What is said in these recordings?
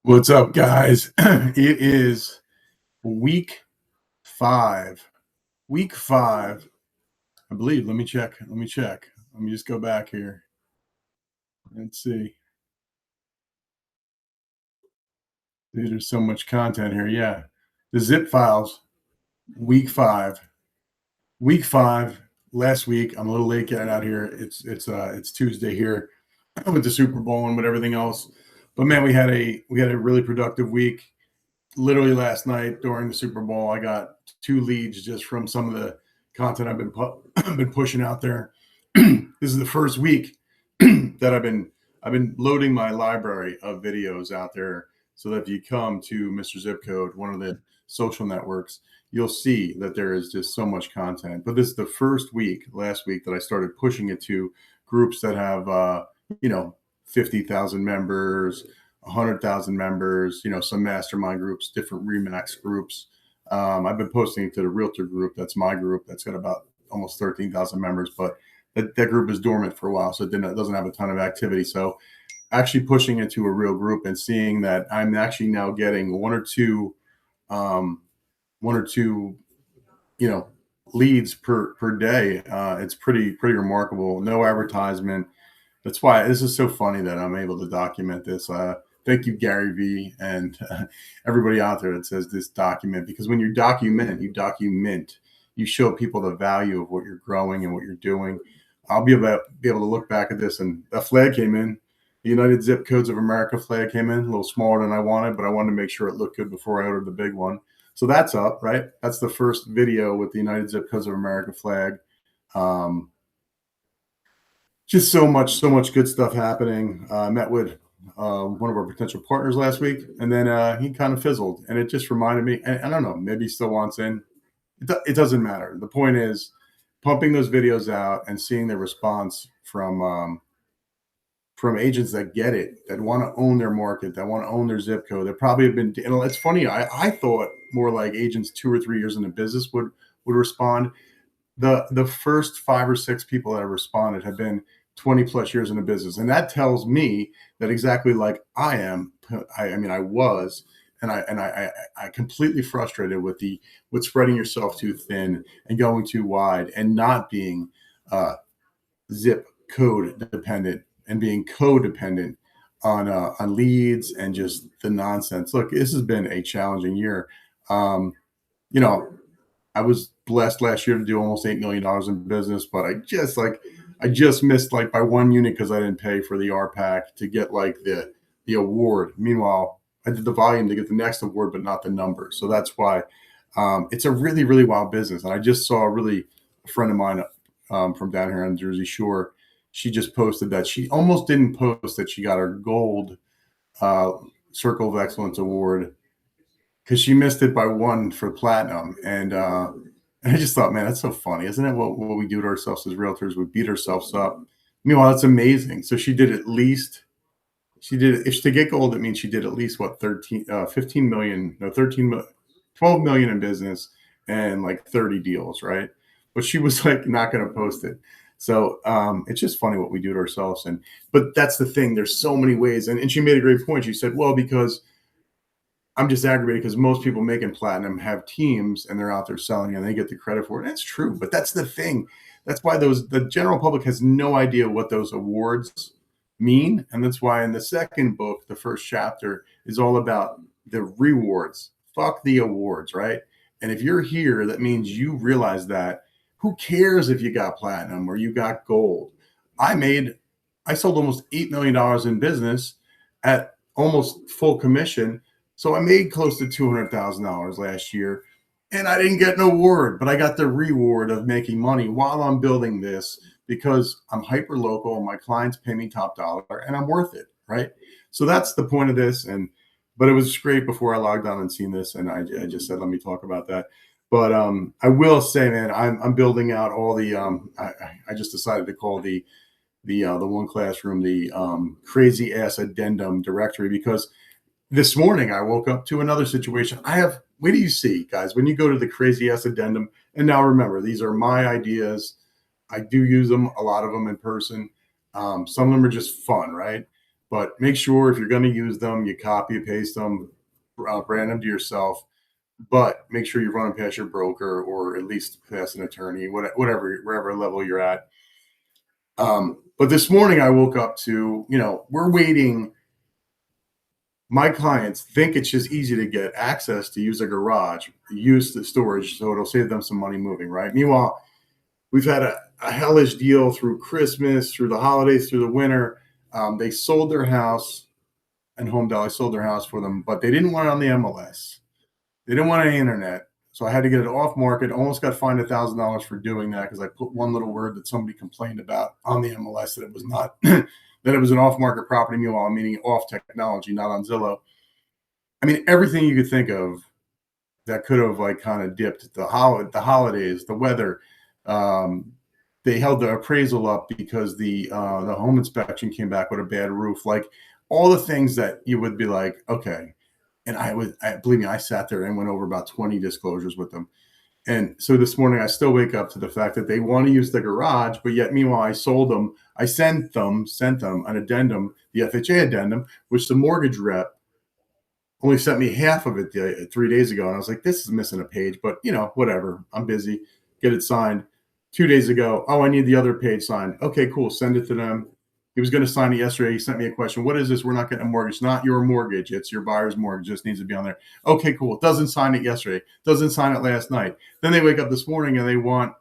What's up, guys? It is week 5. Week 5, I believe. Let me check. Let me just go back here. Let's see. Dude, there's so much content here. Yeah. The zip files, week 5. Week 5, last week. I'm a little late getting out here. It's Tuesday here with the Super Bowl and with everything else. But man, we had a really productive week. Literally last night during the Super Bowl, I got 2 leads just from some of the content I've been pushing out there. This is the first week that I've been loading my library of videos out there so that if you come to Mr. Zip Code, one of the social networks, you'll see that there is just so much content. But this is the first week, last week, that I started pushing it to groups that have, 50,000 members, 100,000 members, some mastermind groups, different Remax groups. I've been posting to the realtor group. That's my group. That's got about almost 13,000 members, but that group is dormant for a while. So it doesn't have a ton of activity. So actually pushing it to a real group and seeing that I'm actually now getting um, one or two, leads per day. It's pretty remarkable. No advertisement. That's why this is so funny that I'm able to document this. Thank you, Gary Vee, and everybody out there that says this document, because when you show people the value of what you're growing and what you're doing. I'll be able to look back at this, and a flag came in. The United Zip Codes of America flag came in, a little smaller than I wanted, but I wanted to make sure it looked good before I ordered the big one. So that's up, right? That's the first video with the United Zip Codes of America flag. Um, just so much good stuff happening. Met with one of our potential partners last week, and then he kind of fizzled, and it just reminded me. And I don't know, maybe he still wants in. It doesn't matter. The point is pumping those videos out and seeing the response from agents that get it, that want to own their market, that want to own their zip code. That probably have been. And it's funny. I thought more like agents 2 or 3 years in the business would respond. The first 5 or 6 people that have responded have been 20 plus years in the business, and that tells me that exactly like I am. I mean, I was, and I completely frustrated with spreading yourself too thin and going too wide and not being zip code dependent and being codependent on leads and just the nonsense. Look, this has been a challenging year. Um, you know, I was blessed last year to do almost $8 million in business, but I just missed like by 1 unit because I didn't pay for the RPAC to get like the award. Meanwhile, I did the volume to get the next award, but not the number. So that's why it's a really, really wild business. And I just saw a friend of mine from down here on Jersey Shore. She just posted that she almost didn't post that she got her gold uh, Circle of Excellence award because she missed it by 1 for platinum. And I just thought, man, that's so funny, isn't it? What we do to ourselves as realtors, we beat ourselves up. Meanwhile, that's amazing. So she did, if to get gold, it means she did at least what, 15 million, no, 12 million in business and like 30 deals, right? But she was like not going to post it. So it's just funny what we do to ourselves. But that's the thing. There's so many ways. And she made a great point. She said, well, because I'm just aggravated because most people making platinum have teams and they're out there selling and they get the credit for it. That's true, but that's the thing. That's why the general public has no idea what those awards mean, and that's why in the second book, the first chapter is all about the rewards. Fuck the awards, right? And if you're here, that means you realize that. Who cares if you got platinum or you got gold? I sold almost $8 million in business at almost full commission, so I made close to $200,000 last year, and I didn't get an award, but I got the reward of making money while I'm building this because I'm hyper local. My clients pay me top dollar, and I'm worth it, right? So that's the point of this. But it was great before I logged on and seen this, and I just said, let me talk about that. But I will say, man, I'm building out all the. I just decided to call the one classroom the crazy ass addendum directory because this morning I woke up to another situation. What do you see, guys, when you go to the crazy ass addendum? And now remember, these are my ideas. I do use them, a lot of them in person. Some of them are just fun, right? But make sure if you're going to use them, you copy and paste them, brand them to yourself. But make sure you run them past your broker or at least past an attorney, whatever, wherever level you're at. But this morning I woke up to, we're waiting. My clients think it's just easy to get access to use a garage, use the storage, so it'll save them some money moving, right? Meanwhile, we've had a hellish deal through Christmas, through the holidays, through the winter. They sold their house, and Home Deli sold their house for them, but they didn't want it on the MLS. They didn't want any internet. So I had to get it off market. Almost got fined $1,000 for doing that because I put one little word that somebody complained about on the MLS that it was not that it was an off market property. Meanwhile, meaning off technology, not on Zillow. I mean, everything you could think of that could have like kind of dipped the holidays, the weather. They held the appraisal up because the home inspection came back with a bad roof. Like all the things that you would be like, okay. And believe me, I sat there and went over about 20 disclosures with them. And so this morning, I still wake up to the fact that they want to use the garage, but yet meanwhile, I sold them. I sent them an addendum, the FHA addendum, which the mortgage rep only sent me half of it 3 days ago. And I was like, this is missing a page, but whatever. I'm busy. Get it signed. 2 days ago, oh, I need the other page signed. Okay, cool. Send it to them. He was going to sign it yesterday. He sent me a question. What is this? We're not getting a mortgage. Not your mortgage. It's your buyer's mortgage. It just needs to be on there. Okay, cool. Doesn't sign it yesterday. Doesn't sign it last night. Then they wake up this morning and they want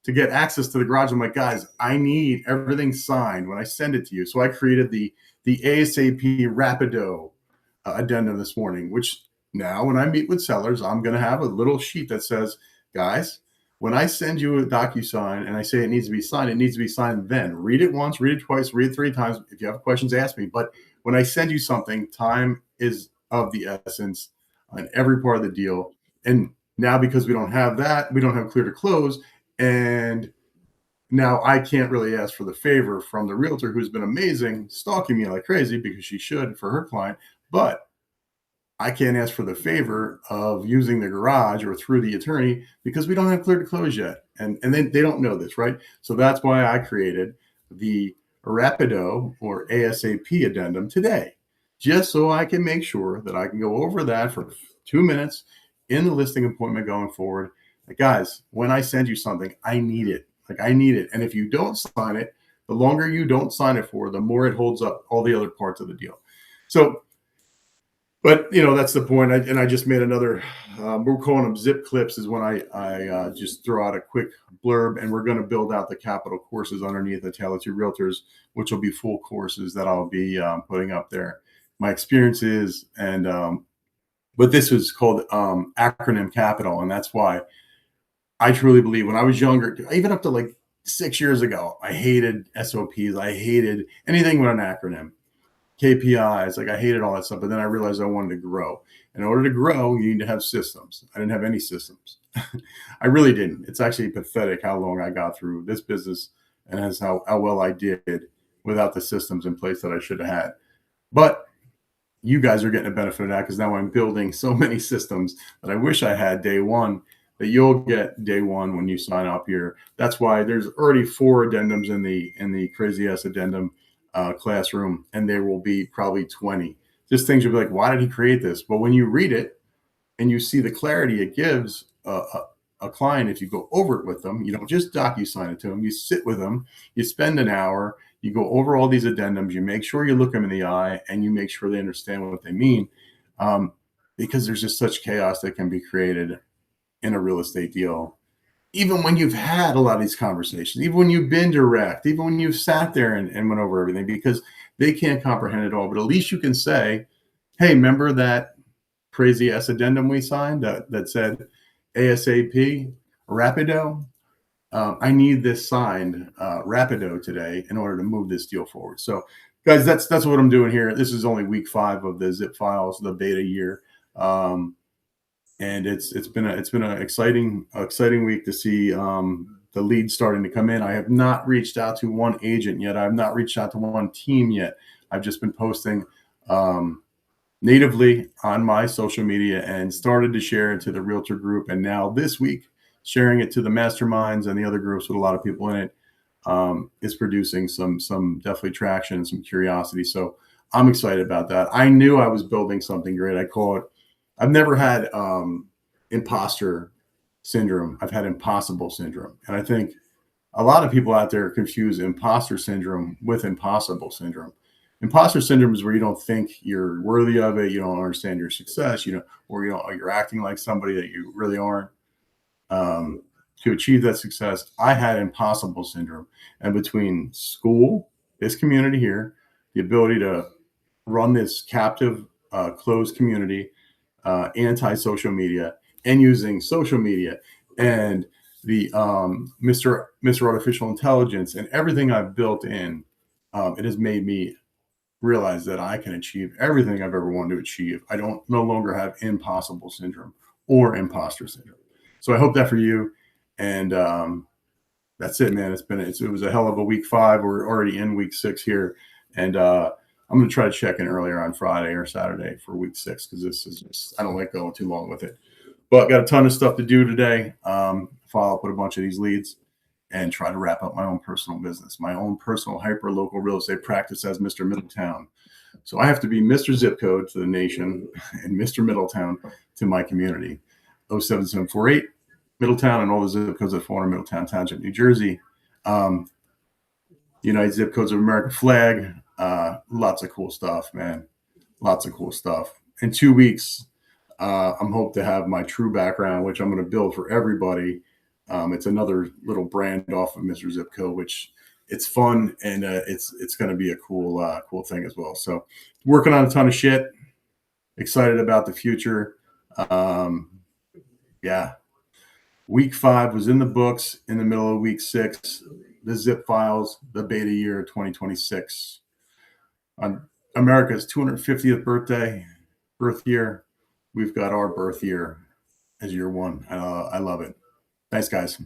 to get access to the garage. I'm like, guys, I need everything signed when I send it to you. So I created the ASAP Rapido addendum this morning, which now when I meet with sellers, I'm going to have a little sheet that says, guys, when I send you a DocuSign and I say it needs to be signed, it needs to be signed then. Read it once, read it twice, read it 3 times. If you have questions, ask me. But when I send you something, time is of the essence on every part of the deal. And now because we don't have that, we don't have clear to close. And now I can't really ask for the favor from the realtor who's been amazing, stalking me like crazy because she should for her client. But I can't ask for the favor of using the garage or through the attorney because we don't have clear to close yet. And they don't know this, right? So that's why I created the Rapido or ASAP addendum today, just so I can make sure that I can go over that for 2 minutes in the listing appointment going forward. Like, guys, when I send you something, I need it. Like, I need it. And if you don't sign it, the longer you don't sign it for, the more it holds up all the other parts of the deal. So, but that's the point. I just made another. We're calling them zip clips. Is when I just throw out a quick blurb, and we're going to build out the capital courses underneath the Tailored to Realtors, which will be full courses that I'll be putting up there. My experiences but this was called acronym capital, and that's why I truly believe when I was younger, even up to like 6 years ago, I hated SOPs. I hated anything with an acronym. KPIs, like I hated all that stuff, but then I realized I wanted to grow. In order to grow, you need to have systems. I didn't have any systems. I really didn't. It's actually pathetic how long I got through this business and as how well I did without the systems in place that I should have had. But you guys are getting a benefit of that because now I'm building so many systems that I wish I had day one that you'll get day one when you sign up here. That's why there's already 4 addendums in the Crazy Ass Addendum classroom, and there will be probably 20. Just things you'll be like, why did he create this? But when you read it and you see the clarity it gives a client, if you go over it with them, you don't just DocuSign it to them, you sit with them, you spend an hour, you go over all these addendums, you make sure you look them in the eye, and you make sure they understand what they mean, because there's just such chaos that can be created in a real estate deal. Even when you've had a lot of these conversations, even when you've been direct, even when you've sat there and went over everything, because they can't comprehend it all. But at least you can say, hey, remember that crazy ass addendum we signed that said ASAP Rapido? I need this signed Rapido today in order to move this deal forward. So, guys, that's what I'm doing here. This is only week 5 of the Zip Files, the beta year. And it's been an exciting week to see the leads starting to come in. I have not reached out to one agent yet. I have not reached out to one team yet. I've just been posting natively on my social media and started to share it to the realtor group. And now this week, sharing it to the masterminds and the other groups with a lot of people in it is producing some definitely traction and some curiosity. So I'm excited about that. I knew I was building something great. I call it, I've never had imposter syndrome. I've had impossible syndrome. And I think a lot of people out there confuse imposter syndrome with impossible syndrome. Imposter syndrome is where you don't think you're worthy of it, you don't understand your success, or you're acting like somebody that you really aren't. To achieve that success, I had impossible syndrome. And between school, this community here, the ability to run this captive, closed community, anti-social media, and using social media and the Mr. Artificial Intelligence and everything I've built in, it has made me realize that I can achieve everything I've ever wanted to achieve. I don't no longer have impossible syndrome or imposter syndrome. So I hope that for you. And that's it, man. It was a hell of a week 5. We're already in week 6 here, and I'm going to try to check in earlier on Friday or Saturday for week 6 because this is just, I don't like going too long with it. But got a ton of stuff to do today. Follow up with a bunch of these leads and try to wrap up my own personal business, my own personal hyper local real estate practice as Mr. Middletown. So I have to be Mr. Zip Code to the nation and Mr. Middletown to my community. 07748 Middletown and all the zip codes that fall under Middletown Township, New Jersey. United Zip Codes of American Flag. Lots of cool stuff, man. Lots of cool stuff. In 2 weeks, I'm hoping to have my true background, which I'm going to build for everybody. It's another little brand off of Mr. Zip Code, which it's fun and it's going to be a cool thing as well. So working on a ton of shit. Excited about the future. Yeah. Week 5 was in the books in the middle of week 6. The zip files, the beta year 2026. On America's 250th birth year, we've got our birth year as year 1. I love it. Thanks, guys.